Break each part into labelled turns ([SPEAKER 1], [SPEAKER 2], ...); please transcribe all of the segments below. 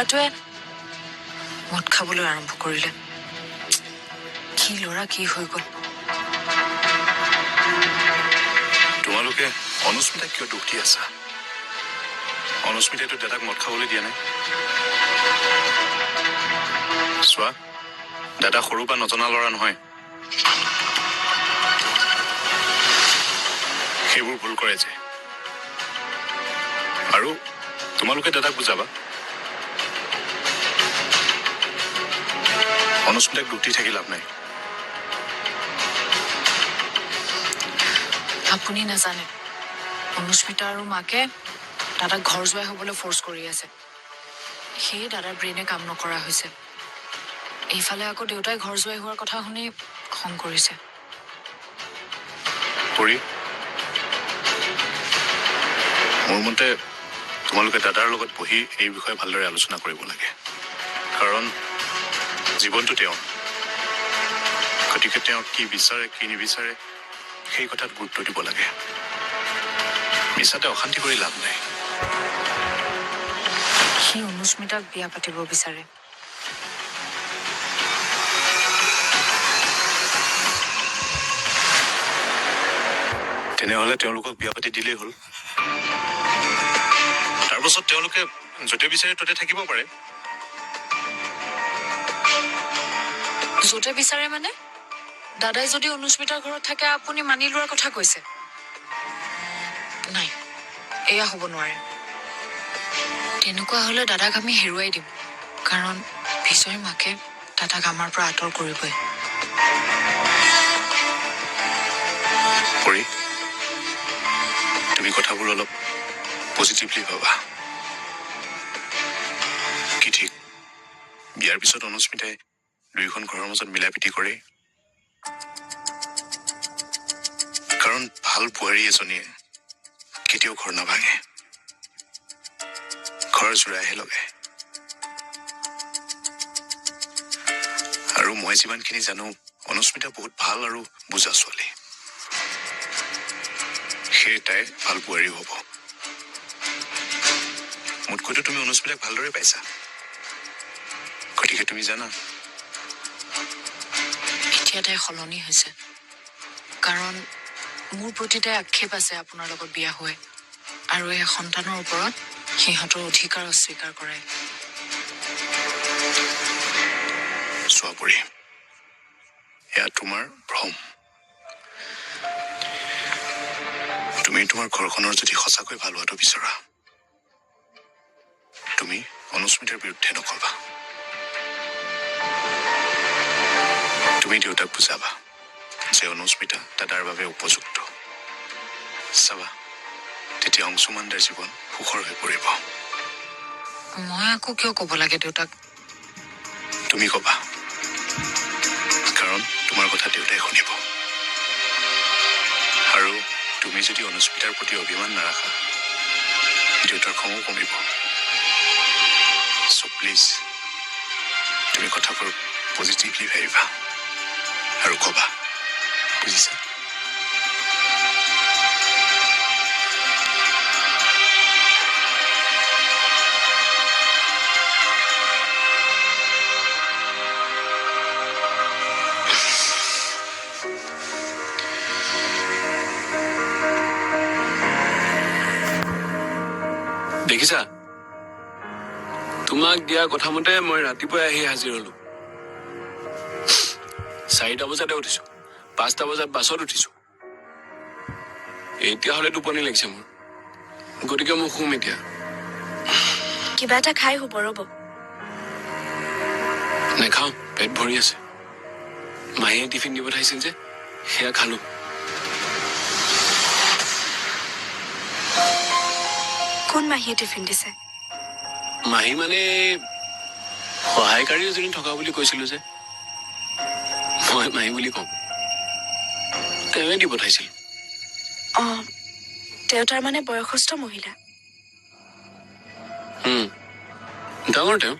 [SPEAKER 1] ল'ৰাটোৱে মদ খাবলৈ আৰম্ভ কৰিলে। কি ল'ৰা কি হৈ গ'ল।
[SPEAKER 2] তোমালোকে অনুস্মিতাক কিয় দুখ দি আছা? অনুস্মিতাইতো দাদাক মদ খাবলৈ দিয়া নাই। চোৱা, দাদা সৰু বা নজনা ল'ৰা নহয়। সেইবোৰ ভুল কৰে যে। আৰু তোমালোকে দাদাক বুজাবা। অনুস্মিতাক দুখ দি থাকি লাভ নাই।
[SPEAKER 1] আপুনি নাজানে, অনুস্মিতা আৰু মাকে দাদাক ঘৰ যোৱাই হ'বলৈ ফ'ৰ্চ কৰি আছে। সেয়ে দাদাৰ ব্ৰেইনে কাম নকৰা হৈছে। এইফালে আকৌ দেউতাই ঘৰ যোৱাই হোৱাৰ কথা শুনি খং কৰিছে।
[SPEAKER 2] মোৰ মতে তোমালোকে দাদাৰ লগত বহি এই বিষয়ে ভালদৰে আলোচনা কৰিব লাগে। কাৰণ জীৱনটো তেওঁ, গতিকে তেওঁ কি বিচাৰে কি নিবিচাৰে সেই কথাত গুৰুত্ব দিব লাগে। মিছাতে অশান্তি কৰি লাভ নাই।
[SPEAKER 1] সি অনুস্মিতাক বিয়া পাতিব বিচাৰে।
[SPEAKER 2] তেনেহলে তেওঁলোকক বিয়া পাতি দিলেই হ'ল। তাৰপাছত তেওঁলোকে য'তে বিচাৰে ততে থাকিব পাৰে।
[SPEAKER 1] য'তে বিচাৰে মানে? দাদাই যদি অনুস্মিতাৰ ঘৰত থাকে আপুনি মানি লোৱাৰ কথা কৈছে? নাই, এয়া হ'ব নোৱাৰে। তেনেকুৱা হলে দাদাক আমি হেৰুৱাই দিম। কাৰণ বিজয়ৰ মাকে দাদাক আমাৰ পৰা আঁতৰ কৰিবই।
[SPEAKER 2] তুমি কথাবোৰ অলপ পজিটিভলি ভাবা। কি ঠিক, বিয়াৰ পিছত অনুস্মিতাই দুয়োখন ঘৰৰ মাজত মিলা প্ৰীতি কৰে। কাৰণ ভাল বোৱাৰী এজনীয়ে কেতিয়াও ঘৰ নাভাঙে, ঘৰ জোৰাইহে লগায়। আৰু মই যিমানখিনি জানো, অনুস্মিতা বহুত ভাল আৰু বুজা ছোৱালী। সেয়ে তাই ভাল বোৱাৰী হ'ব। মোতকৈতো তুমি অনুস্মিতাক ভালদৰে পাইছা, গতিকে তুমি জানা।
[SPEAKER 1] এতিয়া তাই সলনি হৈছে, কাৰণ মোৰ প্ৰতি তাই আক্ষেপ আছে আপোনাৰ লগত বিয়া হৈ, আৰু এই সন্তানৰ ওপৰত সিহঁতৰ অধিকাৰ অস্বীকাৰ কৰে।
[SPEAKER 2] চোৱা পৰি, এয়া তোমাৰ ভ্ৰম। তুমি তোমাৰ ঘৰখনৰ যদি সঁচাকৈ ভাল হোৱাটো বিচৰা, তুমি অনুস্মিতাৰ বিৰুদ্ধে নকবা। তুমি দেউতাক বুজাবা যে অনুস্মিতা দাদাৰ বাবে উপযুক্ত। চাবা, তেতিয়া অংশুমান দাৰ জীৱন সুখৰ হৈ পৰিব।
[SPEAKER 1] মই আকৌ কিয় ক'ব লাগে দেউতাক?
[SPEAKER 2] তুমি কবা, কাৰণ তোমাৰ কথা দেউতাই শুনিব। আৰু তুমি যদি অনুস্মিতাৰ প্ৰতি অভিমান নাৰাখা, দেউতাৰ খঙো কমিব। চ' প্লিজ, তুমি কথাবোৰ পজিটিভলি ভাবিবা আৰু কবা, বুজিছা?
[SPEAKER 3] দেখিছা, তোমাক দিয়া কথা মতে মই ৰাতিপুৱাই আহি হাজিৰ হলো। 4টা বজাতে উঠিছো, 5টা বজাত বাছত উঠিছো। এতিয়া হলে টোপনি লাগিছে মোৰ, গতিকে মই শুম এতিয়া।
[SPEAKER 4] কিবা এটা খাই শুব, ৰ'ব।
[SPEAKER 3] নাখাওঁ, পেট ভৰি আছে। মায়ে টিফিন দি পঠাইছিল যে, সেয়া খালো।
[SPEAKER 4] কোন মাহীয়ে টিফিন দিছে?
[SPEAKER 3] মাহী মানে সহায়কাৰী এজনী থকা বুলি কৈছিলো যে, মই মাহী বুলি কওঁ। তেওঁৱে দি পঠাইছিল।
[SPEAKER 4] তেওঁ তাৰ মানে বয়সস্থ মহিলা?
[SPEAKER 3] ডাঙৰ তেওঁ।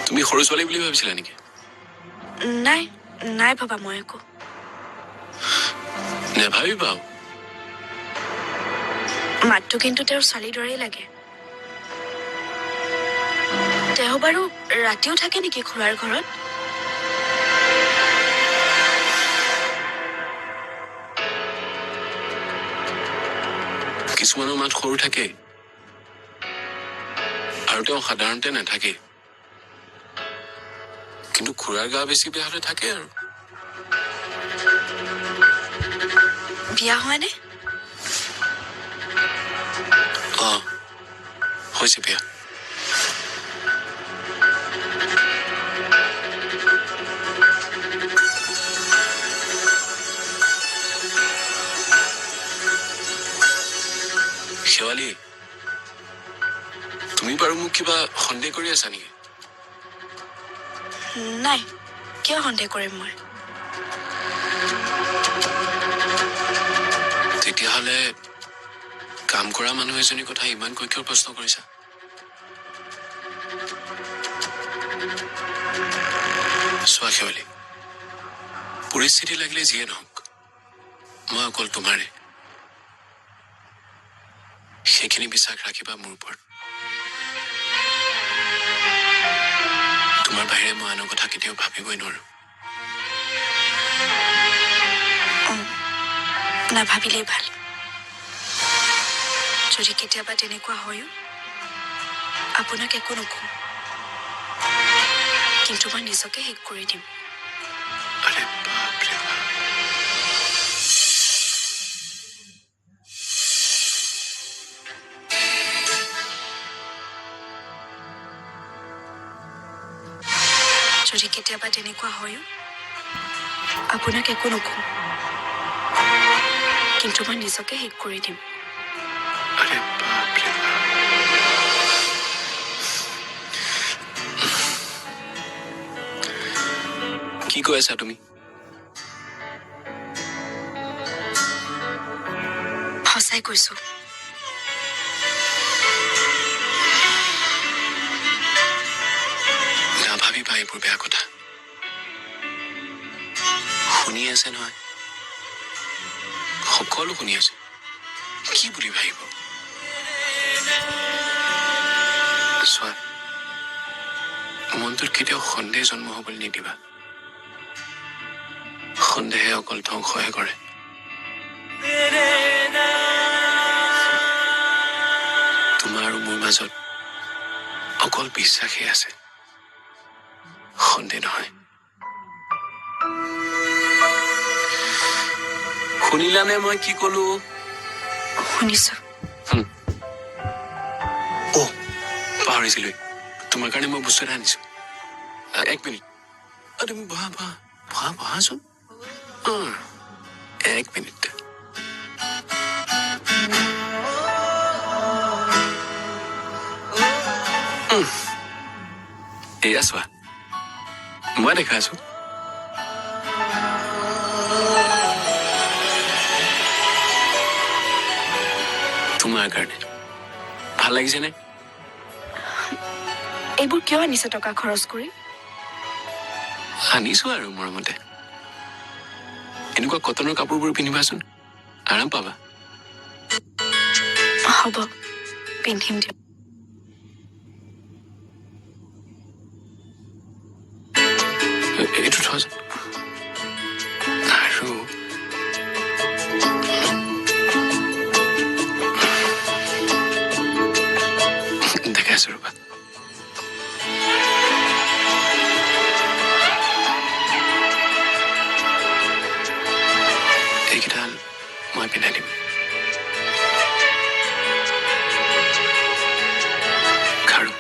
[SPEAKER 3] তুমি সৰু ছোৱালী বুলি ভাবিছিলা নেকি?
[SPEAKER 4] নাই, নাই ভাবা মই একো।
[SPEAKER 3] নেভাবিবা।
[SPEAKER 4] মাতটো কিন্তু তেওঁৰ ছোৱালীৰ দৰেই লাগে। আহু বাৰু ৰাতিও থাকে নেকি খুৰাৰ ঘৰত?
[SPEAKER 3] কিছুমানৰ মাত সৰু থাকে আৰু তেওঁ সাধাৰণতে নাথাকে, কিন্তু খুৰাৰ গা বেছি বেয়া হলে থাকে আৰু।
[SPEAKER 4] বিয়া হয় নে?
[SPEAKER 3] হৈছে বিয়া। শেৱালি, তুমি বাৰু মোক কিবা সন্দেহ কৰি আছা নেকি?
[SPEAKER 4] নাই, কিয় সন্দেহ কৰিম মই?
[SPEAKER 3] তেতিয়াহ'লে কাম কৰা মানুহ এজনীৰ কথা ইমানকৈ কিয় প্ৰশ্ন কৰিছা? চোৱা শেৱালি, পৰিস্থিতি লাগিলে যিয়ে নহওক, মই অকল তোমাৰে। সেইখিনি বিশ্বাস ৰাখিবা মোৰ ওপৰত। তোমাৰ বাহিৰে মই আনৰ কথা কেতিয়াও ভাবিবই নোৱাৰো।
[SPEAKER 4] নাভাবিলেই ভাল। যদি কেতিয়াবা তেনেকুৱা হয়ো আপোনাক একো নকওঁ, কিন্তু মই নিজকে শেষ কৰি দিম।
[SPEAKER 3] আৰে বাপৰে বাপ।
[SPEAKER 4] যদি কেতিয়াবা তেনেকুৱা হয়ো আপোনাক একো নকওঁ, কিন্তু মই নিজকে শেষ কৰি দিম।
[SPEAKER 3] আৰে বাপৰে বাপ। কি কৈ আছা তুমি?
[SPEAKER 4] সঁচাই কৈছো।
[SPEAKER 3] নাভাবিবা এইবোৰ বেয়া কথা। শুনি আছে নহয়, সকলো শুনি আছে। কি বুলি ভাবিব? চোৱা, মনটোত কেতিয়াও সন্দেহ জন্ম হবলৈ নিদিবা। সন্দেহে অকল ধ্বংসহে কৰে। তোমাৰ আৰু মোৰ মাজত অকল বিশ্বাসেই আছে, সন্দেহ নহয়। শুনিলানে মই কি কলো?
[SPEAKER 4] শুনিছো।
[SPEAKER 3] পাহৰিছিলো, তোমাৰ কাৰণে মই বস্তু এটা আনিছো। এক মিনিট, তুমি বহাচোন। এক মিনিট। এয়া চোৱা, মই দেখাইছো। তোমাৰ কাৰণে ভাল লাগিছেনে?
[SPEAKER 4] এইবোৰ কিয় আনিছে টকা খৰচ কৰি?
[SPEAKER 3] আনিছো আৰু মৰমতে। এনেকুৱা কটনৰ কাপোৰবোৰ পিন্ধিবাচোন, আৰাম পাবা।
[SPEAKER 4] হ'ব, পিন্ধিম দিয়ক।
[SPEAKER 3] এইটো থোৱাচোন। আৰু দেখাইছো ৰবা। এইকেইডাল মই পিন্ধাই দিম। খাৰু।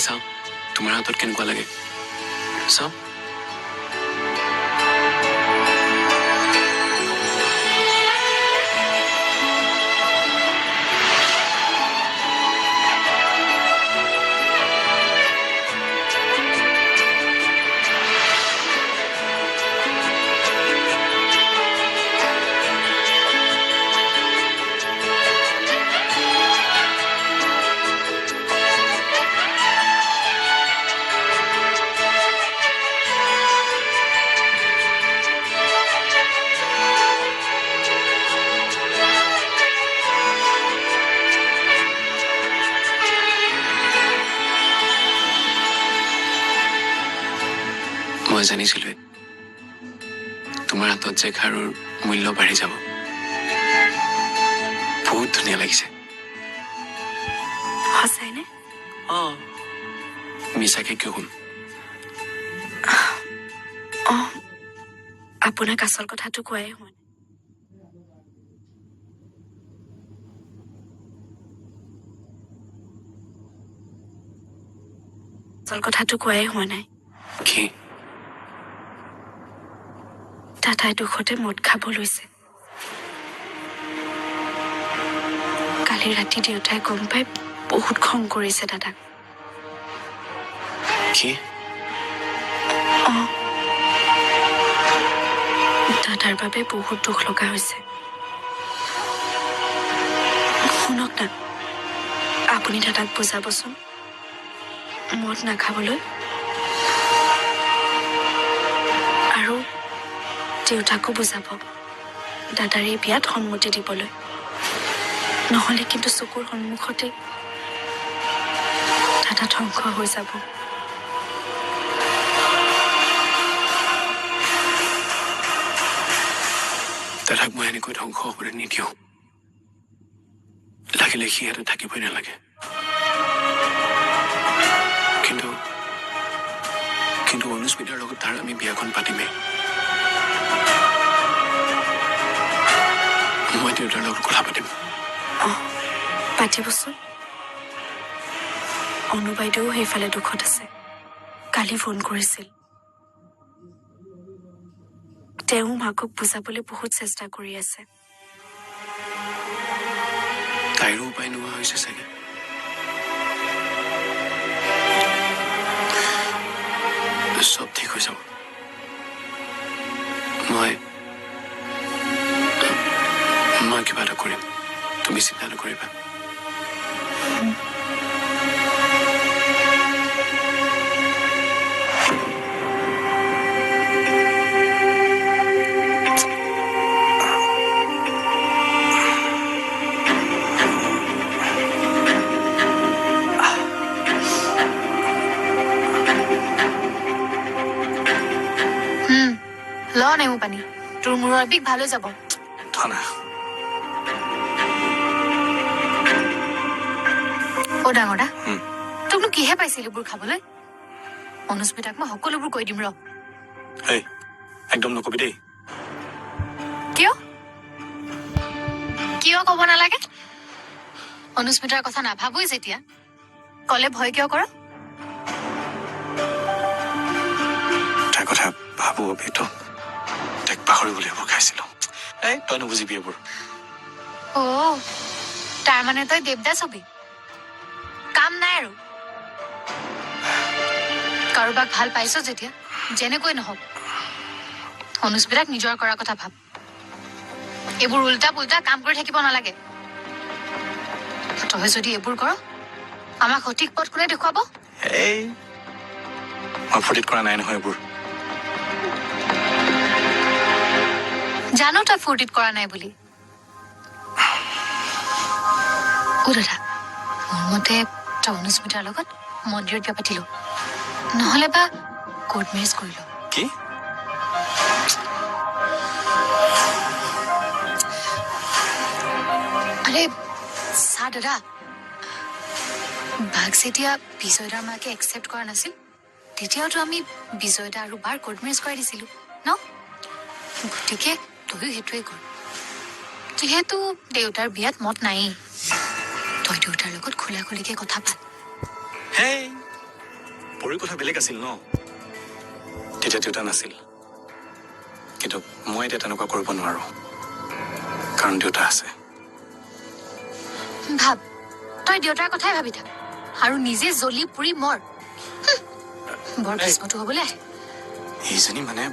[SPEAKER 3] চাওঁ তোমাৰ হাতত কেনেকুৱা লাগে, চাওঁ। মই জানিছিলোৱে তোমাৰ হাতত যে খাৰুৰ মূল্য বাঢ়ি যাব। বহুত ধুনীয়া লাগিছে।
[SPEAKER 4] সঁচাইনে?
[SPEAKER 3] মিছাকে কিয় শুন?
[SPEAKER 4] আপোনাক আচল কথাটো কোৱাই হোৱা নাই। আচল কথাটো কোৱাই হোৱা নাই।
[SPEAKER 3] কি?
[SPEAKER 4] দাদাই দুখতে মদ খাব লৈছে। কালি ৰাতি দেউতাই গম পাই বহুত খং কৰিছে দাদাক।
[SPEAKER 3] কি?
[SPEAKER 4] দাদাৰ বাবে বহুত দুখ লগা হৈছে। শুনক না, আপুনি দাদাক বুজাবচোন মদ নাখাবলৈ, আৰু দেউতাকো বুজাব দাদাৰ এই বিয়াত সন্মতি দিবলৈ। নহ'লে কিন্তু চকুৰ সন্মুখতে দাদা ধ্বংস হৈ যাব।
[SPEAKER 3] দাদাক মই এনেকৈ ধ্বংস হ'বলৈ নিদিওঁ। লাগিলে সি ইয়াতে থাকিবই নালাগে। কিন্তু অনুস্মিতাৰ লগত তাৰ আমি বিয়াখন পাতিমেই। মই দেউতাৰ লগত কথা পাতিম।
[SPEAKER 4] পাতিবচোন। অনু বাইদেউ সেইফালে দুখত আছে। কালি ফোন কৰিছিল। তেওঁ মাকক বুজাবলৈ বহুত চেষ্টা কৰি আছে।
[SPEAKER 3] তাইৰো উপায় নোহোৱা হৈছে চাগে। চব ঠিক হৈ যাব। মই কিবা এটা কৰিম, তুমি চিন্তা নকৰিবা।
[SPEAKER 1] ল নেমু পানী, তোৰ মূৰৰ বিষ ভাল হৈ যাব।
[SPEAKER 3] ধনা,
[SPEAKER 1] অ ডাঙৰ দা, তোকনো কিহে পাইছিল এইবোৰ খাবলৈ? অনুস্মিতাক মই সকলোবোৰ কৈ দিম ৰ।
[SPEAKER 3] এই একদম নকবি দেই।
[SPEAKER 1] কিয় কিয় কব নালাগে? অনুস্মিতাৰ কথা নাভাবোই যেতিয়া কলে ভয় কিয় কৰ?
[SPEAKER 3] তাৰ কথা ভাবো অভিত, তাইক পাহৰিবলৈ এইবোৰ খাইছিলো। এই তই নুবুজিবি এইবোৰ।
[SPEAKER 1] অ তাৰমানে তই দেৱদাস হবি? কাম নাই আৰু। কাৰোবাক ভাল পাইছ যেতিয়া যেনেকৈ নহওক অনুস্মিতাক নিজৰ কৰাৰ কথা ভাব। এইবোৰ উল্টা পুল্টা কাম কৰি থাকিব নালাগে। তই যদি এইবোৰ কৰ আমাক সঠিক পথ কোনে দেখুৱাব?
[SPEAKER 3] এই মই ফূৰ্তিত কৰা নাই নহয় এইবোৰ।
[SPEAKER 1] জানো তই ফূৰ্তিত কৰা নাই বুলি। অ দাদা, মোৰ মতে তই অনুস্মিতাৰ লগত মন্দিৰত বিয়া পাতিলো, নহলে বা কোৰ্ট মেৰেজ কৰিলো।
[SPEAKER 3] কি?
[SPEAKER 1] আৰে চা দাদা, বাক যেতিয়া বিজয়দাৰ মাকে একচেপ্ট কৰা নাছিল তেতিয়াওতো আমি বিজয়দা আৰু বাৰ কোৰ্ট মেৰেজ কৰাই দিছিলো ন? গতিকে তইও সেইটোৱে কৰ। যিহেতু দেউতাৰ বিয়াত মত নায়েই, তই দেউতাৰ লগত খোলা খুলিকে কথা পাত।
[SPEAKER 3] হেই, পৰীৰ কথা বেলেগ আছিল ন? তেতিয়া দেউতা নাছিল। কিন্তু মই এতিয়া তেনেকুৱা কৰিব নোৱাৰো, কাৰণ দেউতা আছে।
[SPEAKER 1] ভাব, তই দেউতাৰ কথাই ভাবি থাক আৰু নিজে জ্বলি পুৰি মৰ। বৰ কিস্মতো হবলৈ আহে।
[SPEAKER 3] এইজনী মানে